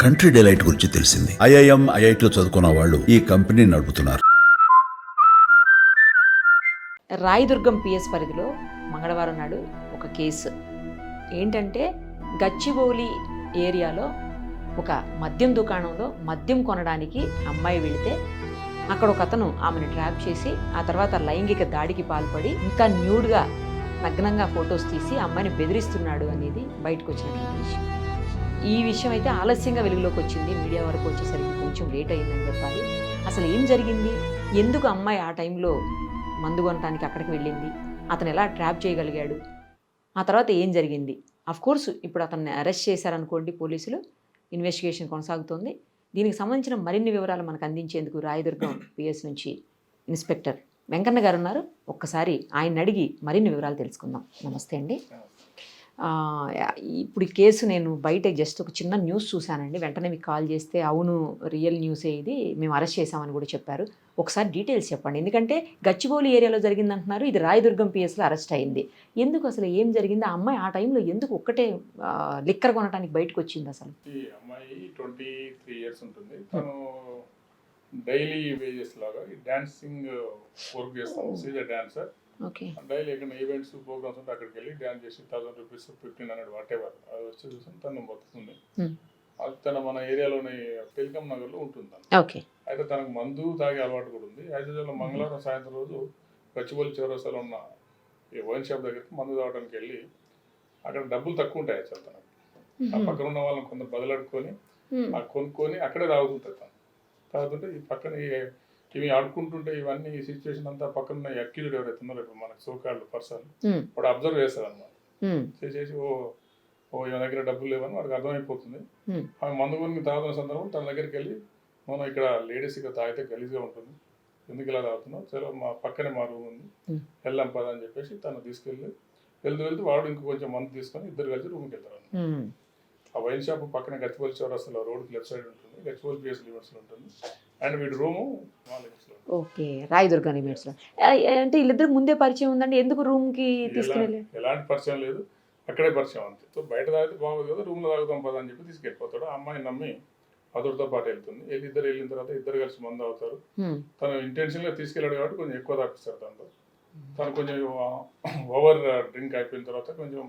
Country delight గురించి తెలిసింది. IIM, ఐఐటిలో చదువుకున్న వాళ్ళు ఈ కంపెనీ నడుపుతున్నారు. రాయదుర్గం పిఎస్ పరిధిలో మంగళవారం నాడు ఒక కేసు ఏంటంటే, గచ్చిబౌలి ఏరియాలో ఒక మద్యం దుకాణంలో మద్యం కొనడానికి అమ్మాయి వెళితే అక్కడ ఒక అతను ఆమెను ట్రాప్ చేసి ఆ తర్వాత లైంగిక దాడికి పాల్పడి ఇంకా న్యూడ్గా నగ్నంగా ఫొటోస్ తీసి అమ్మాయిని బెదిరిస్తున్నాడు అనేది బయటకు వచ్చినటువంటి విషయం. ఈ విషయం అయితే ఆలస్యంగా వెలుగులోకి వచ్చింది. మీడియా వరకు వచ్చేసరికి కొంచెం లేట్ అయిందని చెప్పాలి. అసలు ఏం జరిగింది, ఎందుకు అమ్మాయి ఆ టైంలో మందు కొనడానికి అక్కడికి వెళ్ళింది, అతను ఎలా ట్రాప్ చేయగలిగాడు, ఆ తర్వాత ఏం జరిగింది. కోర్స్ ఇప్పుడు అతన్ని అరెస్ట్ చేశారనుకోండి పోలీసులు, ఇన్వెస్టిగేషన్ కొనసాగుతోంది. దీనికి సంబంధించిన మరిన్ని వివరాలు మనకు అందించేందుకు రాయదుర్గం పిఎస్ నుంచి ఇన్స్పెక్టర్ వెంకన్న గారు ఉన్నారు. ఒక్కసారి ఆయన అడిగి మరిన్ని వివరాలు తెలుసుకుందాం. నమస్తే అండి. ఇప్పుడు ఈ కేసు నేను బయట జస్ట్ ఒక చిన్న న్యూస్ చూశానండి. వెంటనే మీకు కాల్ చేస్తే అవును రియల్ న్యూసే, ఇది మేము అరెస్ట్ చేశామని కూడా చెప్పారు. ఒకసారి డీటెయిల్స్ చెప్పండి. ఎందుకంటే గచ్చిబౌలి ఏరియాలో జరిగిందంటున్నారు, ఇది రాయదుర్గం పిఎస్లో అరెస్ట్ అయింది. ఎందుకు అసలు ఏం జరిగింది, ఆ అమ్మాయి ఆ టైంలో ఎందుకు ఒక్కటే లిక్కర్ కొనడానికి బయటకు వచ్చింది? అసలు ఈ అమ్మాయి 23 years ఉంటుంది. తను డైలీ వేజెస్ లాగా ఈ డాన్సింగ్ వర్క్ చేస్తాను. Seize dancer. డైలీ ఎక్కడ ఈవెంట్స్ ప్రోగ్రామ్స్ ఉంటే అక్కడికి వెళ్ళి డాన్స్ చేసి 1000 రూపీస్ 1500 వాట్ ఎవర్ అది వచ్చి చూసాను. తను బతుకుతుంది. అది తన మన ఏరియాలోని టెలికాం నగర్లో ఉంటుంది. అయితే తనకు మందు తాగే అలవాటు కూడా ఉంది. అయితే మంగళవారం సాయంత్రం రోజు గచ్చిబౌలి చౌరస్తాలో ఉన్న ఈ వైన్ షాప్ దగ్గరికి మందు తాగడానికి వెళ్ళి అక్కడ డబ్బులు తక్కువ ఉంటాయి అసలు తనకు. ఆ పక్కన ఉన్న వాళ్ళని కొంత బదులాడుకొని కొనుక్కొని అక్కడే తాగుతుంటాయి. తను తాగుతుంటే ఈ పక్కన ఇవి ఆడుకుంటుంటే ఇవన్నీ ఈ సిచ్యువేషన్ అంతా పక్కన అక్యూజ్డ్ ఎవరైతే ఉన్నారో ఇప్పుడు మనకు సోకాల్డ్ పర్సన్ వాడు అబ్జర్వ్ చేస్తారు అన్నమాట. చేసేసి ఓ ఈయన దగ్గర డబ్బులు లేవని వాడికి అర్థమైపోతుంది. ఆమె మందు కొని తాగుతున్న సందర్భం తన దగ్గరికి వెళ్ళి, మనం ఇక్కడ లేడీస్ ఇక్కడ తాగితే గలీజ్గా ఉంటుంది, ఎందుకు ఇలా తాగుతున్నావు, చలో మా పక్కనే మా రూమ్ ఉంది వెళ్దాం పదా అని చెప్పేసి తను తీసుకెళ్ళి వెళ్తూ వాడు ఇంకో కొంచెం మందు తీసుకొని ఇద్దరు కలిసి రూమ్కి వెళ్తారు. ఆ వైన్ షాప్ పక్కన గచ్చిబౌలి చౌరస్తాలో రోడ్కి లెఫ్ట్ సైడ్ ఉంటుంది, గచ్చిబౌలి పిఎస్ లిమిట్స్లో ఉంటుంది. అండ్ వీడి రూము ఓకే రాయదుర్గం లిమిట్స్లో. అంటే వీళ్ళిద్దరు ముందే పరిచయం ఉందండి, ఎందుకు రూమ్కి తీసుకెళ్ళి? ఎలాంటి పరిచయం లేదు, అక్కడే పరిచయం అంతే. సో బయట తాగితే బాగోదు కదా, రూమ్లో తాగుతాం పదా అని చెప్పి తీసుకెళ్ళిపోతాడు. ఆ అమ్మాయిని నమ్మి అతడితో పాటు వెళ్తుంది. ఇద్దరు వెళ్ళిన తర్వాత ఇద్దరు కలిసి మందు అవుతారు. తను ఇంటెన్షన్గా తీసుకెళ్ళాడు కాబట్టి కొంచెం ఎక్కువ తాపిస్తారు దాంట్లో. తను కొంచెం ఓవర్ డ్రింక్ అయిపోయిన తర్వాత కొంచెం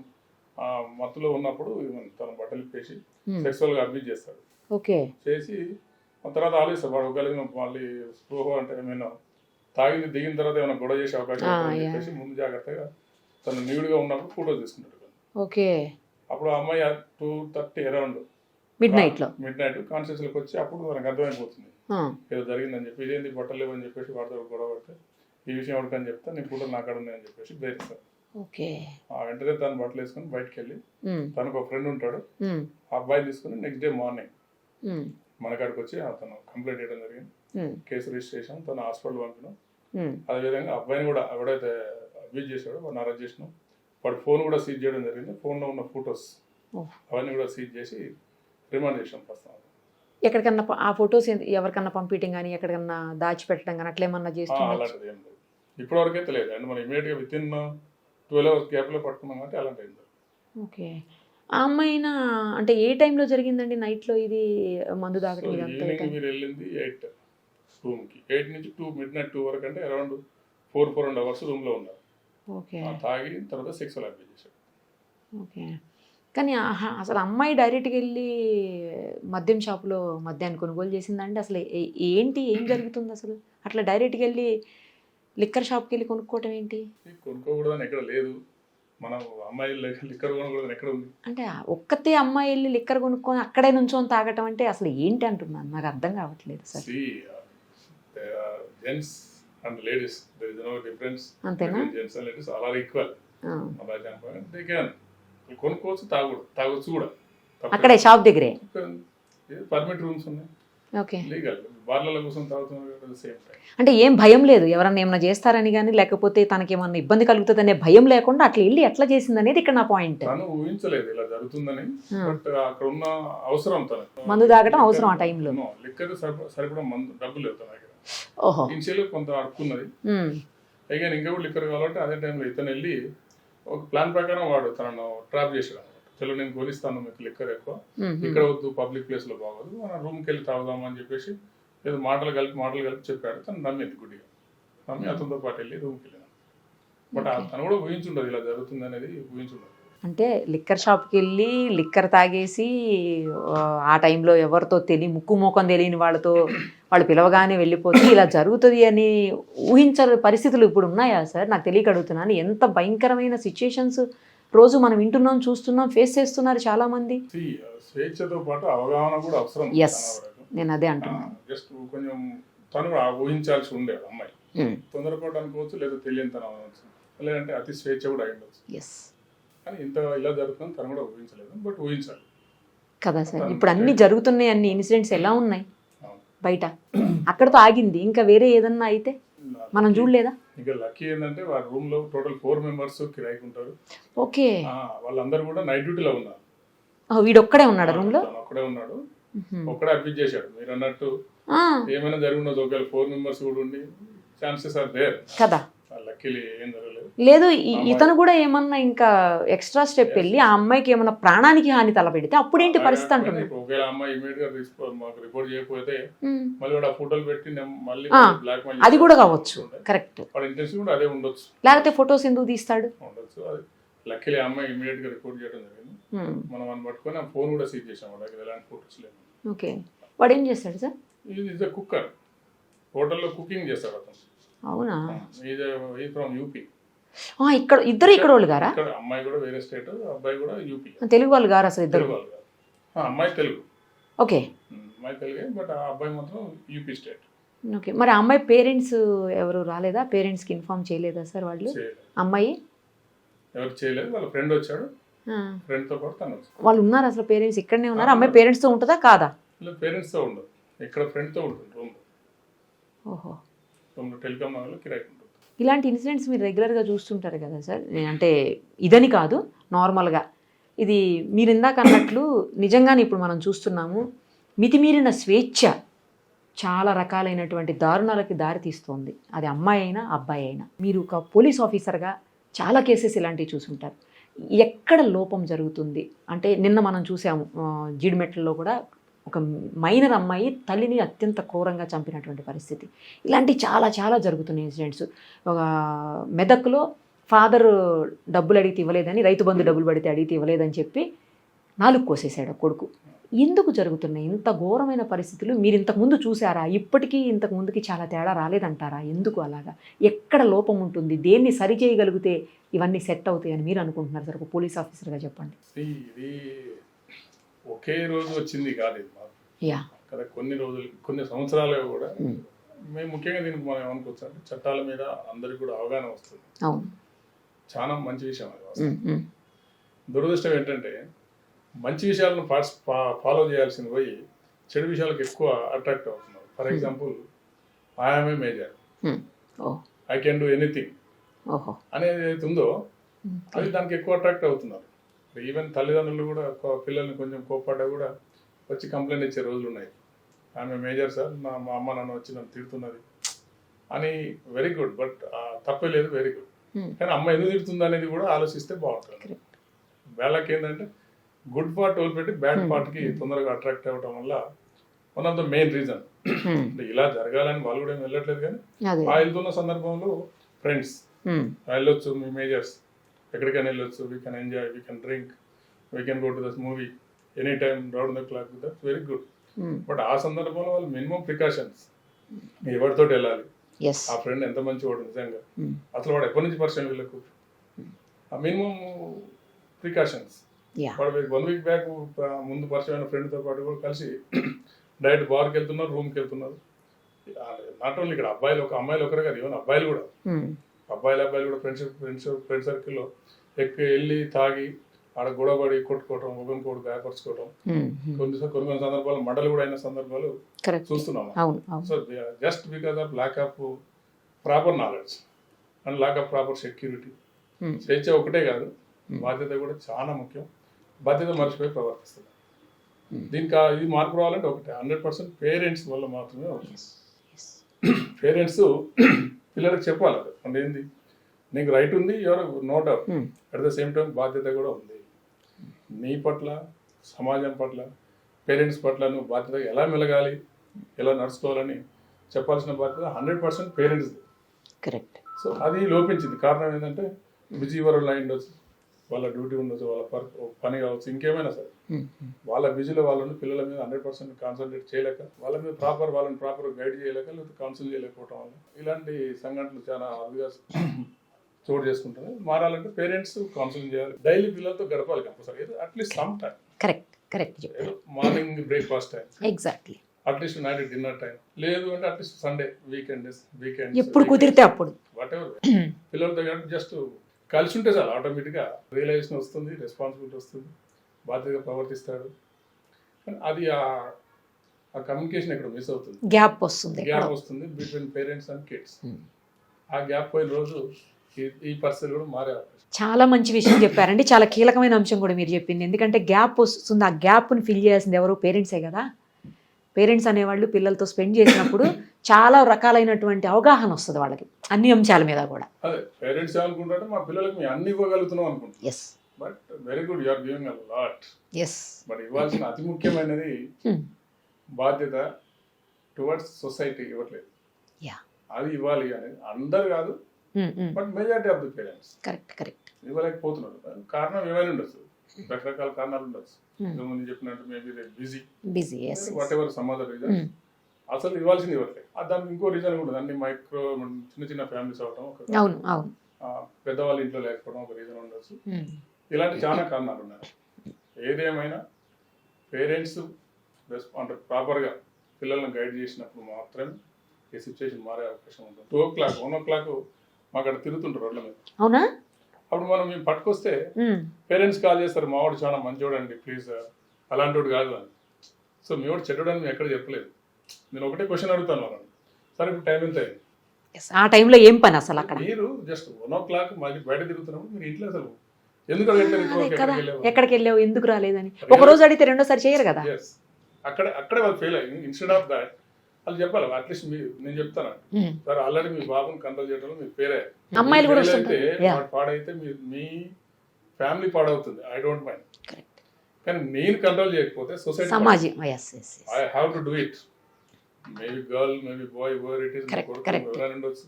మత్తులో ఉన్నప్పుడు తన బట్టలు ఇప్పేసి సెక్సువల్గా అబ్యూజ్ చేస్తాడు. చేసి తర్వాత ఆలోచిస్తాడు వాడు ఒకవేళ మళ్ళీ స్పృహ అంటే ఏమైనా తాగింది దిగిన తర్వాత ఏమైనా గొడవ చేసే అవకాశం ఉంటుందని చెప్పేసి ముందు జాగ్రత్తగా తను న్యూడ్గా ఉన్నప్పుడు ఫోటో తీసుకుంటాడు. అప్పుడు ఆ అమ్మాయి 2:30 అరౌండ్ మిడ్ నైట్ కాన్షియస్లోకి వచ్చి అప్పుడు మనకు అర్థమైపోతుంది ఏదో జరిగిందని చెప్పి. ఇదేంటి బట్టలు లేవని చెప్పేసి వాడితో గొడవ పడితే ఈ విషయం ఎవరికని చెప్తా నీ ఫోటోలు నాకాడ ఉన్నాయని చెప్పేసి బయటిస్తాడు. వెంటనే తను బట్టలు వేసుకుని బయటకు వెళ్ళి తనకు ఒక ఫ్రెండ్ ఉంటాడు, ఆ అబ్బాయి తీసుకుని నెక్స్ట్ డే మార్నింగ్ మన కాడికి వచ్చి అతను కంప్లైంట్ చేయడం జరిగింది. కేసు రిజిస్టర్ చేసాం, తను హాస్పిటల్ పంపినాం. అదేవిధంగా అబ్బాయిని కూడా ఎవడైతే అబ్యూజ్ చేశాడో వాడిని అరెస్ట్ చేసినాం. వాడి ఫోన్ కూడా సీజ్ చేయడం జరిగింది. ఫోన్లో ఉన్న ఫొటోస్ అవన్నీ కూడా సీజ్ చేసి రిమాండ్ చేసాం ప్రస్తుతం. ఎక్కడికన్నా ఆ ఫొటోస్ ఎవరికన్నా పంపించడం కానీ ఎక్కడికన్నా దాచిపెట్టడం కానీ అట్లా ఏమన్నా చేస్తాం? అలాంటిది ఏం లేదు, ఇప్పటివరకే తెలియదు. అండ్ మనం ఇమీడియట్గా వితిన్ 12 hours గ్యాప్లో పట్టుకున్నాం కాబట్టి అలాంటి ఏం లేదు. ఓకే. ఆ అమ్మాయినా అంటే ఏ టైంలో జరిగిందండి? నైట్లో ఇది మందు తాగడం? ఈవినింగ్ మీరు వెళ్ళింది 8 రూమ్కి, 8 నుంచి 2 midnight 2 వరకు అంటే అరౌండ్ 4.5 hours రూమ్లో ఉన్నారు. తాగి తర్వాత సెక్సువల్ అబ్యూజ్ చేశాడు. ఓకే. కానీ అసలు అమ్మాయి డైరెక్ట్గా వెళ్ళి మద్యం షాపులో మద్యాన్ని కొనుగోలు చేసిందంటే అసలు ఏం జరుగుతుంది అసలు? అట్లా డైరెక్ట్గా వెళ్ళి లిక్కర్ షాప్కి వెళ్ళి కొనుక్కోవటం ఏంటి? కొనుక్కోకూడదని ఎక్కడ లేదు, మనం అమ్మాయి లిక్కర్ కొనుక్కోవడం ఎక్కడ ఉంది అంటే? ఒక్కతే అమ్మాయి వెళ్ళి లిక్కర్ కొనుక్కొని అక్కడే నుంచొని తాగటం అంటే అసలు ఏంటి అంటున్నాను, నాకు అర్థం కావట్లేదు sir. Gents and ladies there is no difference. అంతేనా? Gents and ladies all are equal. They can కొనుక్కోవచ్చు, తాగొచ్చు కూడా అక్కడే షాప్ దగ్గరే. పర్మిట్ రూమ్స్ ఉన్నాయి, లీగల్. బార్లలో కోసం తాగుతున్నారు సేమ్ టైం. అంటే ఏం భయం లేదు ఎవరన్నా ఏమన్నా చేస్తారని కానీ, లేకపోతే తనకేమన్నా ఇబ్బంది కలుగుతుంది అనే భయం లేకుండా అట్లా వెళ్ళి ఎట్లా చేసింది అనేది ఇక్కడ నా పాయింట్. తను ఊహించలేదు ఇలా జరుగుతుందని, బట్ అక్కడ ఉన్న అవసరం తనకు మందు తాగడం అవసరం. ఆ టైంలో లిక్కర్ సరిపడా మందు డబ్బులు లేవు తన దగ్గర. ఇన్షియల్ కొంత అడుక్కున్నది, అయ్యాను ఇంకా కూడా లిక్కర్ కావాలంటే అదే టైంలో ఇతను వెళ్ళి ఒక ప్లాన్ ప్రకారం వాడు తనను ట్రాప్ చేసాడు అనమాట. చలో నేను కొనిస్తాను మీకు లిక్కర్ ఎక్కువ, ఇక్కడ వద్దు పబ్లిక్ ప్లేస్ లో బాగోదు, మన రూమ్కి వెళ్ళి తాగుదాం అని చెప్పేసి ఏదో మాటలు కలిపి చెప్పాడు. తను నమ్మింది గుడ్డిగా, నమ్మి అతనితో పాటు వెళ్ళి రూమ్కి వెళ్ళిన. బట్ తను కూడా ఊహించుండదు ఇలా జరుగుతుంది అనేది, ఊహించుండదు. అంటే లిక్కర్ షాప్కి వెళ్ళి లిక్కర్ తాగేసి ఆ టైంలో ఎవరితో ముక్కు మోకం తెలియని వాళ్ళు పిలవగానే వెళ్ళిపోతే ఇలా జరుగుతుంది అని ఊహించని పరిస్థితులు ఇప్పుడు ఉన్నాయా సార్? నాకు తెలియక అడుగుతున్నాను. ఎంత భయంకరమైన సిచ్యుయేషన్స్ రోజు మనం వింటున్నాం, చూస్తున్నాం, ఫేస్ చేస్తున్నారు చాలా మంది. స్వేచ్ఛతో పాటు అవగాహన కూడా అవసరం. ఎస్, నేను అదే అంటున్నాను. జస్ట్ కొంచెం తను కూడా ఊహించాల్సి ఉండేది అమ్మాయి. తొందరపాటు అనుకోవచ్చు, లేదా తెలియనితనం అనవచ్చు, లేదంటే అతి స్వేచ్ఛ కూడా అయి ఉండొచ్చు. ఎస్, కానీ ఇంత ఇలా జరుగుతుంది తను కూడా ఊహించలేదు, బట్ ఊహించాలి కదా సార్. ఇప్పుడు అన్ని జరుగుతున్నాయి, అన్ని ఇన్సిడెంట్స్ ఎలా ఉన్నాయి బయట, అక్కడతో ఆగింది. ఇంకా వేరే ఏదన్నా అయితే మనం చూడలేదా? ఇంకా లక్కీ ఏంటంటే వారి రూమ్ లో టోటల్ 4 మెంబర్స్ కిరాయికి ఉంటారు. ఓకే, వాళ్ళందరూ కూడా నైట్ డ్యూటీలో ఉన్నారు. వీడు ఒక్కడే ఉన్నాడు రూమ్ లో? ఒక్కడే ఉన్నాడు, ఒక్కడే అడ్మిట్ చేశాడు. మీరు అన్నట్టు ఏమైనా జరుగుండదు, ఒకవేళ 4 మెంబర్స్ కూడా ఉండి ఛాన్సెస్ ఆర్ దేర్ కదా. లక్కీలీ ఏం జరగలేదు. లేదు, ఇతను కూడా ఏమన్నా ఇంకా ఎక్స్ట్రా స్టెప్ వెళ్ళి ఆ అమ్మాయికి ఏమన్నా ప్రాణానికి హాని తలపెడితే అప్పుడేంటి పరిస్థితి అంటున్నాడు. ఒకవేళ అమ్మాయి ఇమీడియట్ గా మాకు రిపోర్ట్ చేయకపోతే మళ్ళీ కూడా ఫోటోలు పెట్టి మళ్ళీ బ్లాక్ మెయిల్, అది కూడా కావచ్చు. కరెక్ట్, వాడి ఇంటెన్షన్ కూడా అదే ఉండొచ్చు. లేకపోతే ఫొటోస్ ఎందుకు తీస్తాడు? ఉండొచ్చు. అది లక్కీలీ అమ్మాయి ఇమీడియట్ గా రిపోర్ట్ చేయడం జరిగింది. మనం అని పట్టుకొని ఆ ఫోన్ కూడా సీజ్ చేసాం, వాళ్ళకి ఎలాంటి ఫోటోస్ లేవు. ఓకే, వాడు ఏం చేస్తాడు సార్? ఇది కుక్కర్, హోటల్లో కుకింగ్ చేస్తాడు అతను. అవునా? From UP. ఇక్కడ ఇద్దరు ఇక్కడ వాళ్ళు గారా? అమ్మాయి కూడా వేరే స్టేట్, అబ్బాయి కూడా యూపీ. తెలుగు వాళ్ళు గారు అసలు ఇద్దరు? అమ్మాయి తెలుగు. ఓకే, అమ్మాయి తెలుగే, బట్ ఆ అబ్బాయి మాత్రం యూపీ స్టేట్. ఓకే, మరి ఆ అమ్మాయి పేరెంట్స్ ఎవరు రాలేదా? పేరెంట్స్కి ఇన్ఫార్మ్ చేయలేదా సార్ వాళ్ళు? అమ్మాయి ఎవరు చేయలేదు, వాళ్ళ ఫ్రెండ్ వచ్చాడు, ఫ్రెండ్ తో పాటు తను వచ్చాడు. వాళ్ళు ఉన్నారు అసలు? పేరెంట్స్ ఇక్కడనే ఉన్నారు? అమ్మాయి పేరెంట్స్ తో ఉంటుందా కాదా? పేరెంట్స్ తో ఉండదు, ఇక్కడ ఫ్రెండ్ తో ఉంటుంది రూమ్. ఓహో, రూమ్ టెలికామ్ నగర్లో కిరాయి ఉంటుంది. ఇలాంటి ఇన్సిడెంట్స్ మీరు రెగ్యులర్గా చూస్తుంటారు కదా సార్? అంటే ఇదని కాదు, నార్మల్గా ఇది మీరు ఇందాక అన్నట్లు నిజంగానే ఇప్పుడు మనం చూస్తున్నాము. మితిమీరిన స్వేచ్ఛ చాలా రకాలైనటువంటి దారుణాలకి దారి తీస్తోంది, అది అమ్మాయి అయినా అబ్బాయి అయినా. మీరు ఒక పోలీస్ ఆఫీసర్గా చాలా కేసెస్ ఇలాంటివి చూసుంటారు. ఎక్కడ లోపం జరుగుతుంది అంటే, నిన్న మనం చూసాము జీడిమెట్లలో కూడా ఒక మైనర్ అమ్మాయి తల్లిని అత్యంత క్రూరంగా చంపినటువంటి పరిస్థితి. ఇలాంటి చాలా చాలా జరుగుతున్నాయి ఇన్సిడెంట్స్. ఒక మెదక్లో ఫాదర్ డబ్బులు అడిగితే ఇవ్వలేదని, రైతు బంధు డబ్బులు పడితే అడిగితే ఇవ్వలేదని చెప్పి 4 కోసేసాడు కొడుకు. ఎందుకు జరుగుతున్నాయి ఇంత ఘోరమైన పరిస్థితులు? మీరు ఇంతకుముందు చూసారా? ఇప్పటికీ ఇంతకు ముందుకి చాలా తేడా రాలేదంటారా? ఎందుకు అలాగా? ఎక్కడ లోపం ఉంటుంది? దేన్ని సరి చేయగలిగితే ఇవన్నీ సెట్ అవుతాయని మీరు అనుకుంటున్నారు సార్, ఒక పోలీస్ ఆఫీసర్గా చెప్పండి. ఇది ఒకే రోజు వచ్చింది కాదు ఇది కదా, కొన్ని రోజులు, కొన్ని సంవత్సరాలుగా కూడా మేము ముఖ్యంగా దీనికి మనం ఏమనుకోవచ్చు అంటే, చట్టాల మీద అందరికి కూడా అవగాహన వస్తుంది. అవును, చాలా మంచి విషయం అది. దురదృష్టం ఏంటంటే, మంచి విషయాలను ఫాలో చేయాల్సింది పోయి చెడు విషయాలకు ఎక్కువ అట్రాక్ట్ అవుతున్నారు. For example, I'm a major, I can do anything అనేది ఏదైతే ఉందో అది దానికి ఎక్కువ అట్రాక్ట్ అవుతున్నారు. ఈవెన్ తల్లిదండ్రులు కూడా పిల్లల్ని కొంచెం కోప్పడ్డా కూడా వచ్చి కంప్లైంట్ ఇచ్చే రోజులు ఉన్నాయి. ఆమె మేజర్ సార్, మా అమ్మ నన్ను వచ్చి నన్ను తిడుతున్నది అని. వెరీ గుడ్, బట్ తప్పే లేదు, వెరీ గుడ్. కానీ అమ్మ ఎందుకు తిడుతుంది అనేది కూడా ఆలోచిస్తే బాగుంటుంది. వాళ్ళకి ఏంటంటే గుడ్ పార్ట్ వదిలిపెట్టి బ్యాడ్ పార్ట్కి తొందరగా అట్రాక్ట్ అవ్వడం వల్ల one of the main reason. అంటే ఇలా జరగాలని వాళ్ళు కూడా ఏం వెళ్ళట్లేదు, కానీ ఆ వెళ్తున్న సందర్భంలో ఫ్రెండ్స్ వెళ్ళొచ్చు, మీ మేజర్స్ ఎక్కడికైనా వెళ్ళొచ్చు, we can enjoy, we can drink, we can go to this movie any time round the clock, that's very good. But ఆ సందర్భంలో వాళ్ళు మినిమం ప్రికాషన్స్, ఎవరితో వెళ్ళాలి, ఆ ఫ్రెండ్ ఎంత మంచి వాడు నిజంగా, అసలు వాడు ఎప్పటి నుంచి పరిచయం వీళ్ళకు, ఆ మినిమం ప్రికాషన్స్. వాడు 1 వీక్ బ్యాక్ ముందు పరిచయమైన ఫ్రెండ్తో పాటు కూడా కలిసి డైరెక్ట్ బార్కి వెళ్తున్నారు, రూమ్కి వెళ్తున్నారు. నాట్ ఓన్లీ ఇక్కడ అబ్బాయిలు, ఒక అమ్మాయిలు ఒకరే కాదు, ఈవెన్ అబ్బాయిలు కూడా, అబ్బాయిలు కూడా ఫ్రెండ్ సర్కిల్లో వెళ్ళి తాగి ఆడ గొడవపడి కొట్టుకోవటం, ఒకరికొకటి గాయపరచుకోవటం, కొన్ని సందర్భాలు మంటలు కూడా అయిన సందర్భాలు చూస్తున్నాము. So just because of lack of proper knowledge and lack of proper security. స్వేచ్ఛ ఒకటే కాదు, బాధ్యత కూడా చాలా ముఖ్యం. బాధ్యత మర్చిపోయి ప్రవర్తిస్తుంది. దీనికి ఇది మార్పు రావాలంటే ఒకటే, 100% పేరెంట్స్ వల్ల మాత్రమే అవుతుంది. పేరెంట్స్ పిల్లలకు చెప్పాలి అంటే ఏంది, నీకు రైట్ ఉంది, ఎవరు no doubt, at the same time బాధ్యత కూడా ఉంది. నీ పట్ల, సమాజం పట్ల, పేరెంట్స్ పట్ల నువ్వు బాధ్యత ఎలా మెలగాలి, ఎలా నడుచుకోవాలని చెప్పాల్సిన బాధ్యత 100% పేరెంట్స్ది. కరెక్ట్. సో అది లోపించింది. కారణం ఏంటంటే బిజీ వరల్డ్ అయి ఉండొచ్చు, వాళ్ళ డ్యూటీ ఉండొచ్చు, వాళ్ళ పని కావచ్చు, ఇంకేమైనా సరే వాళ్ళ బిజీలో వాళ్ళని పిల్లల మీద 100% కాన్సన్ట్రేట్ చేయలేక, వాళ్ళని ప్రాపర్ గైడ్ చేయలేక, లేకపోతే కౌన్సిల్ చేయలేకపోవడం వల్ల ఇలాంటి సంఘటనలు చాలా అరుదుగా చోటు చేసుకుంటారు. మారాలంటే పేరెంట్స్ కౌన్సిలింగ్ చేయాలి, డైలీ పిల్లలతో గడపాలి compulsory, at least some time. Correct ఏదో morning breakfast time, exactly, at least night dinner time, లేదు అంటే అట్లీస్ట్ సండే, వీకెండ్ ఎప్పుడు కుదిరితే అప్పుడు వాట్ ఎవర్ పిల్లలతో జస్ట్ కలిసి ఉంటే చాలు, ఆటోమేటిక్గా రియలైజేషన్ వస్తుంది, రెస్పాన్సిబిలిటీ వస్తుంది, బాధ్యతగా ప్రవర్తిస్తాడు. కానీ అది ఆ కమ్యూనికేషన్ ఇక్కడ మిస్ అవుతుంది, గ్యాప్ వస్తుంది బిట్వీన్ పేరెంట్స్ అండ్ కిడ్స్. ఆ గ్యాప్ పోయిన రోజు ఈ పరిస్థితులు కూడా మారే అవకాశం. చాలా మంచి విషయం చెప్పారండి, చాలా కీలకమైన అంశం కూడా మీరు చెప్పింది. ఎందుకంటే గ్యాప్ వస్తుంది, ఆ గ్యాప్ని ఫిల్ చేయాల్సింది ఎవరు? పేరెంట్సే కదా. పేరెంట్స్ అనేవాళ్ళు పిల్లలతో స్పెండ్ చేసినప్పుడు చాలా రకాలైనటువంటి అవగాహన వస్తుంది వాళ్ళకి అన్ని అంశాల మీద కూడా. అదే పేరెంట్స్ ఏమనుకుంటారంటే మా పిల్లలకి మేము అన్ని ఇవ్వగలుగుతున్నాం అనుకుంటాం. Yes, but very good, you are giving a lot. Yes, but ఇవ్వాల్సిన అతి ముఖ్యమైనది బాధ్యత టువర్డ్స్ సొసైటీ ఇవ్వట్లేదు. యా, అది ఇవ్వాలి అనేది అందరు కాదు, but majority of the parents correct ఇవ్వలేకపోతున్నారు. కారణం ఏమైనా ఉండొచ్చు, రకరకాల కారణాలు ఉండొచ్చు. ముందు చెప్పినట్టు maybe busy, whatever some other reason, అసలు ఇవ్వాల్సింది ఇవ్వట్లేదు. దానికి ఇంకో రీజన్ కూడా అన్ని మైక్రో చిన్న ఫ్యామిలీస్ అవటం, అవును, పెద్దవాళ్ళ ఇంట్లో లేకపోవడం ఒక రీజన్ ఉండొచ్చు. ఇలాంటి చాలా కారణాలు ఉన్నాయి. ఏదేమైనా పేరెంట్స్ అంటే ప్రాపర్గా పిల్లల్ని గైడ్ చేసినప్పుడు మాత్రమే ఈ సిచ్యువేషన్ మారే అవకాశం ఉంటుంది. 2 o'clock 1 o'clock మాకు అక్కడ తిరుగుతుంటారు రోడ్ల మీద. అవునా? అప్పుడు మేము పట్టుకొస్తే పేరెంట్స్ కాల్ చేస్తారు, మావాడు చాలా మంచివాడు అండి, ప్లీజ్ అలాంటి వాడు కాదు అని. సో మీ వాడు చెడ్డోడు అని మేము ఎక్కడ చెప్పలేదు. నేను ఒకటే క్వశ్చన్ అడుగుతాను వాళ్ళని, సరే ఇప్పుడు టైం ఎంత అయింది, ఆ టైంలో ఏం పని అసలు అక్కడ? మీరు జస్ట్ 1 o'clock మళ్ళీ బయట తిరుగుతున్నప్పుడు మీరు ఇంట్లో అసలు ఎందుకు అడగట్లేదు, ఎక్కడికి వెళ్ళావు, ఎందుకు రాలేదని ఒక రోజు అడిగితే రెండోసారి చేయరు కదా. అక్కడే వాళ్ళు ఫెయిల్ అయ్యి ఇన్స్టెడ్ ఆఫ్ దాట్ వాళ్ళు చెప్పాలి, అట్లీస్ట్ నేను చెప్తాను సార్ ఆల్రెడీ మీ బాబుని కంట్రోల్ చేయడంలో మీరు ఫెయిల్ అయ్యారు, అమ్మాయిలు కూడా పాడైతే మీ ఫ్యామిలీ పాడవుతుంది, ఐ డోంట్ మైండ్. కానీ నేను కంట్రోల్ చేయకపోతే సొసైటీ, సమాజం, I have to do it. Maybe girl, maybe boy, where it is, ఎవరైనా ఉండొచ్చు,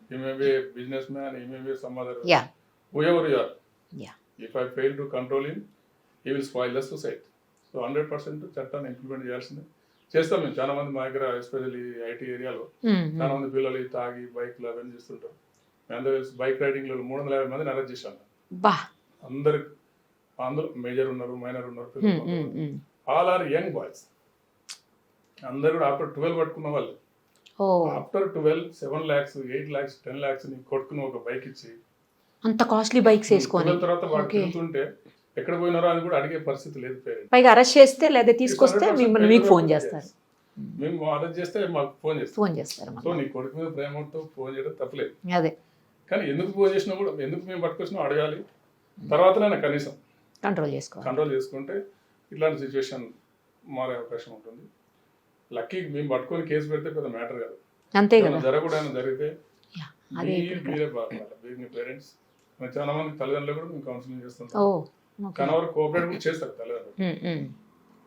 he may be a businessman, he may be some other, whoever you are. If I fail to control him, he will spoil the society. So 100% చట్టాన్ని implement చేయాల్సిందే. చేస్తాం మేము చాలా మంది మా దగ్గర, ఎస్పెషల్లీ ఐటీ ఏరియాలో చాలా మంది పిల్లలు తాగి బైక్లు అవన్నీ చేస్తుంటారు. మేము అందరూ బైక్ రైడింగ్ లో 350 మందిని అరెస్ట్ చేశాను. అందరూ మేజర్ ఉన్నారు, మైనర్ ఉన్నారు, ఆల్ ఆర్ యంగ్ బాయ్స్. అందరూ కూడా ఆఫ్టర్ 12 పట్టుకున్న వాళ్ళు. ఆఫ్టర్ 12 7 lakhs 8 lakhs 10 lakhs ని కొట్టుకుని ఒక బైక్ ఇచ్చి, అంత కాస్ట్లీ బైక్స్ వేసుకొని తర్వాత వాడు తిరుగుతుంటే ఎక్కడ పోయినారో అని కూడా అడిగే పరిస్థితి లేదు పేరెంట్స్. పైగా అరెస్ట్ చేస్తే లేదా తీసుకొస్తే మీకు ఫోన్ చేస్తారు, మేము అరెస్ట్ చేస్తే మాకు ఫోన్ చేస్తారు. సో నీ కొడుకు మీద ప్రేమతో ఫోన్ చేయడం తప్పలేదు. అదే, కానీ ఎందుకు ఫోన్ చేసినా కూడా, ఎందుకు మేము పట్టుకొచ్చినా అడగాలి, తర్వాతనైనా కనీసం కంట్రోల్ చేసుకుంటే ఇట్లాంటి సిచ్యువేషన్ మారే అవకాశం ఉంటుంది. లక్కీ మేము పట్టుకొని కేసు పెడితే పెద్ద మ్యాటర్ కాదు, అంతే కదా. జరగకూడదని జరిగితే మీరే బాధపడాలి, మీ పేరెంట్స్. చాలా మంది తల్లిదండ్రులు కూడా మేము కౌన్సిలింగ్ చేస్తుంటాం, కానీ ఎవరు కోఆపరేట్ కూడా చేస్తారు తల్లిదండ్రులు.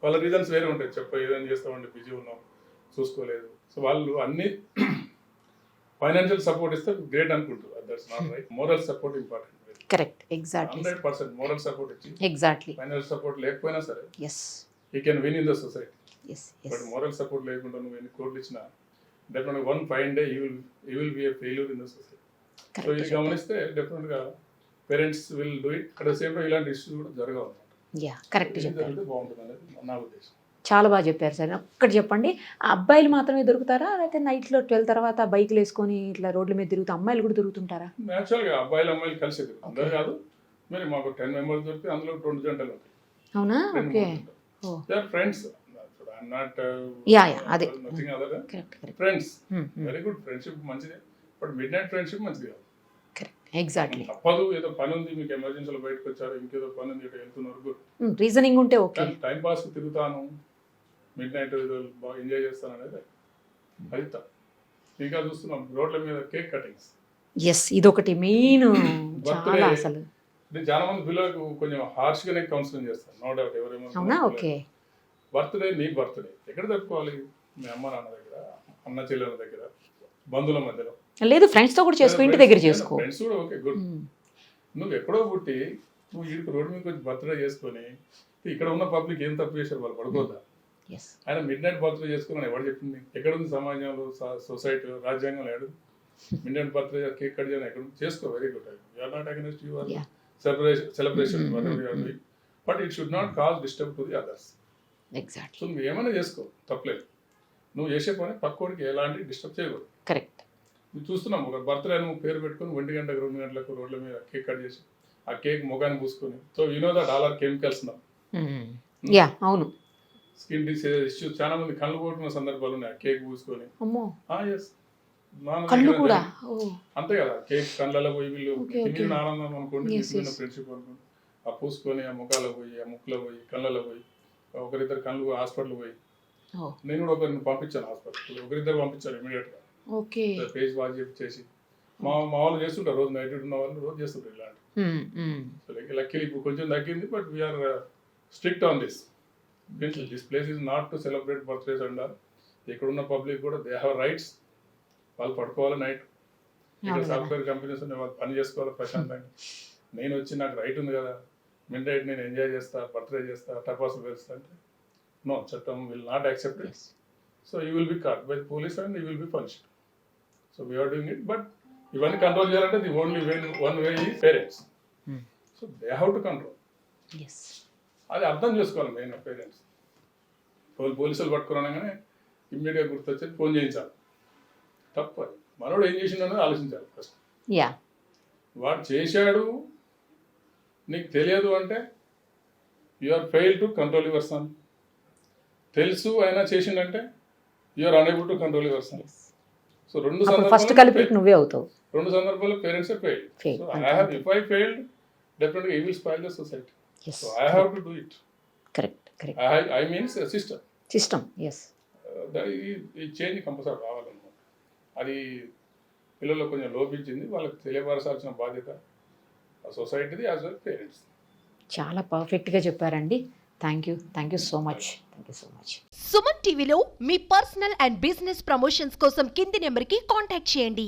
వాళ్ళ రీజన్స్ వేరే ఉంటాయి, ఏదైనా చేస్తామండి, బిజీ ఉన్నాం, చూసుకోలేదు. సో వాళ్ళు అన్ని ఫైనాన్షియల్ సపోర్ట్ ఇస్తే గ్రేట్ అనుకుంటారు, that's not right. Moral support important. Correct, exactly 100% moral support ఇచ్చి, ఎగ్జాక్ట్లీ ఫైనాన్షియల్ సపోర్ట్ లేకపోయినా సరే he can win in the society. But moral support లేకుండా నువ్వు ఎన్ని కోట్లు ఇచ్చినా డెఫినెట్గా one fine day he will be a failure in the society. So ఇది గమనిస్తే డెఫినెట్గా parents will do it. At the same time ఇలాంటి ఇష్యూస్ కూడా జరగవు అన్నమాట. కరెక్ట్, జరిగితే బాగుంటుంది అనేది నా ఉద్దేశం. చాలా బాగా చెప్పారు సార్. ఒక్కటి చెప్పండి, అబ్బాయిలు మాత్రమే దొరుకుతారా, లేకపోతే నైట్లో 12 తర్వాత బైక్లు వేసుకొని ఇట్లా రోడ్ల మీద తిరుగుతూ అమ్మాయిలు కూడా దొరుకుతుంటారా? న్యాచురల్గా అబ్బాయిలు అమ్మాయిలు కలిసి అందరు కాదు, మరి మాకు 10 members దొరికితే అందులో 2 జంటలు ఉంటాయి. అవునా? Okay, friends, nothing other friends. Very good friendship మంచిదే, బట్ మిడ్ నైట్ ఫ్రెండ్షిప్ మంచిది కాదు. ఎగ్జాక్ట్లీ, తప్పదు, ఏదో పని ఉంది, మీకు ఎమర్జెన్సీలో బయటకు వచ్చారు, ఇంకేదో పని ఉంది, ఇటు వెళ్తున్నారు, రీజనింగ్ ఉంటే ఓకే. టైం పాస్ తిరుగుతాను, మిడ్ నైట్ ఏదో బాగా ఎంజాయ్ చేస్తాను అనేది అది. ఇంకా చూస్తున్నాం రోడ్ల మీద కేక్ కటింగ్స్. ఇదొకటి మెయిన్, చాలా అసలు నేను చాలా మంది పిల్లలకు కొంచెం హార్ష్గానే కౌన్సిలింగ్ చేస్తాను, నో డౌట్. అవునా? ఓకే. బర్త్డే నీ బర్త్డే ఎక్కడ జరుపుకోవాలి? మీ అమ్మ నాన్న దగ్గర, అన్న చెల్లెల దగ్గర, బంధువుల మధ్యలో లేదు, ఫ్రెండ్స్తో కూడా చేసుకో, ఇంటి దగ్గర చేసుకో. ఫ్రెండ్స్ కూడా ఓకే, గుడ్. నువ్వు ఎక్కడో పుట్టి నువ్వు వీడికి రోడ్డు మీద వచ్చి బర్త్డే చేసుకొని ఇక్కడ ఉన్న పబ్లిక్ ఏం తప్పు చేశారు? వాళ్ళు పడుకోద్దా? ఆయన మిడ్ నైట్ బర్త్డే చేసుకుని ఎవరు చెప్పింది? ఎక్కడ ఉంది సమాజంలో, సొసైటీ, రాజ్యాంగంలో ఏడు midnight birthday cake cut చేయడం ఎక్కడ చేసుకో? Very good. You're not against your celebration but it should not cause disturb to the others. Exactly. So నువ్వు ఏమైనా చేసుకో, తప్పలేదు. నువ్వు చేసే పని పక్కోడికి ఎలాంటి డిస్టర్బ్ చేయకూడదు. కరెక్ట్. నువ్వు చూస్తున్నాం ఒక బర్త్డే నువ్వు పేరు పెట్టుకుని 1 గంటకు 2 గంటలకు రోడ్ల మీద కేక్ కట్ చేసి ఆ కేక్ ముఖాన్ని పూసుకొని, so you know that all are chemicals నా. యా, అవును. స్కిన్ డిసీజ్ ఇష్యూస్ చాలా మంది కళ్ళు కొట్టుకున్న సందర్భాలు ఉన్నాయి ఆ కేక్ పూసుకొని. ఎస్, కళ్ళు కూడా అంతే కదా. కేక్ కళ్ళలో పోయి వీళ్ళు తిరిగిన ఆనందం అనుకోండి, ఫ్రెండ్షిప్ అనుకోండి, ఆ పూసుకొని ఆ ముఖాలో పోయి, ఆ ముక్కులో పోయి, కళ్ళలో పోయి, ఒకరిద్దరు కళ్ళు హాస్పిటల్ పోయి. నేను కూడా ఒకరిని పంపించాను హాస్పిటల్, ఒకరిద్దరు పంపించాను ఇమీడియట్ గా. ఫేస్ వాష్ చేసి మా వాళ్ళు చేస్తుంటారు, రోజు నైట్ ఉన్న వాళ్ళు రోజు చేస్తుంటారు ఇలాంటి. లక్కీలీ ఇప్పుడు కొంచెం తగ్గింది, but we're strict on this. This place is not to celebrate birthdays అంటారు. ఇక్కడ ఉన్న పబ్లిక్ కూడా దే హ్యావ్ రైట్స్. వాళ్ళు పడుకోవాలి నైట్, ఇక్కడ సాఫ్ట్వేర్ కంపెనీస్ ఉన్నాయి, వాళ్ళు పని చేసుకోవాలి ప్రశాంతంగా. నేను వచ్చి నాకు రైట్ ఉంది కదా, మిడ్ నైట్ నేను ఎంజాయ్ చేస్తా, బర్త్డే చేస్తా, టపాసులు వేస్తా అంటే నో, చట్టం will not accept it. So you will be caught by police and you will be punished. So we are doing it, but ఇవన్నీ కంట్రోల్ చేయాలంటే ది ఓన్లీ వన్ వే ఈ parents. So they have to control. అది అర్థం చేసుకోవాలి main parents. పోలీసులు పట్టుకురాగానే ఇమ్మీడియట్గా గుర్తొచ్చేది phone చేయించాలి. తప్పు అది. మనోడు ఏం చేసిండో ఆలోచించాలి ఫస్ట్. వాడు చేశాడు నీకు తెలియదు అంటే you are fail to control your son. తెలుసు అయినా చేసిండంటే you are unable to control your son. So రెండు సందర్భాల్లో parents failed. So if I failed డెఫినెట్గా he will spoil the society. So I have to do it. Correct. I means a system. Yes. ఈ change compulsory రావాలన్నమాట. అది పిల్లల్లో కొంచెం లోపించింది, వాళ్ళకి తెలియపరచాల్సిన బాధ్యత సొసైటీది యాజ్ వెల్ పేరెంట్స్. చాలా పర్ఫెక్ట్గా చెప్పారండి. Thank you so much. Suman టీవీలో మీ పర్సనల్ అండ్ బిజినెస్ ప్రమోషన్స్ కోసం కింది నెంబర్కి కాంటాక్ట్ చేయండి.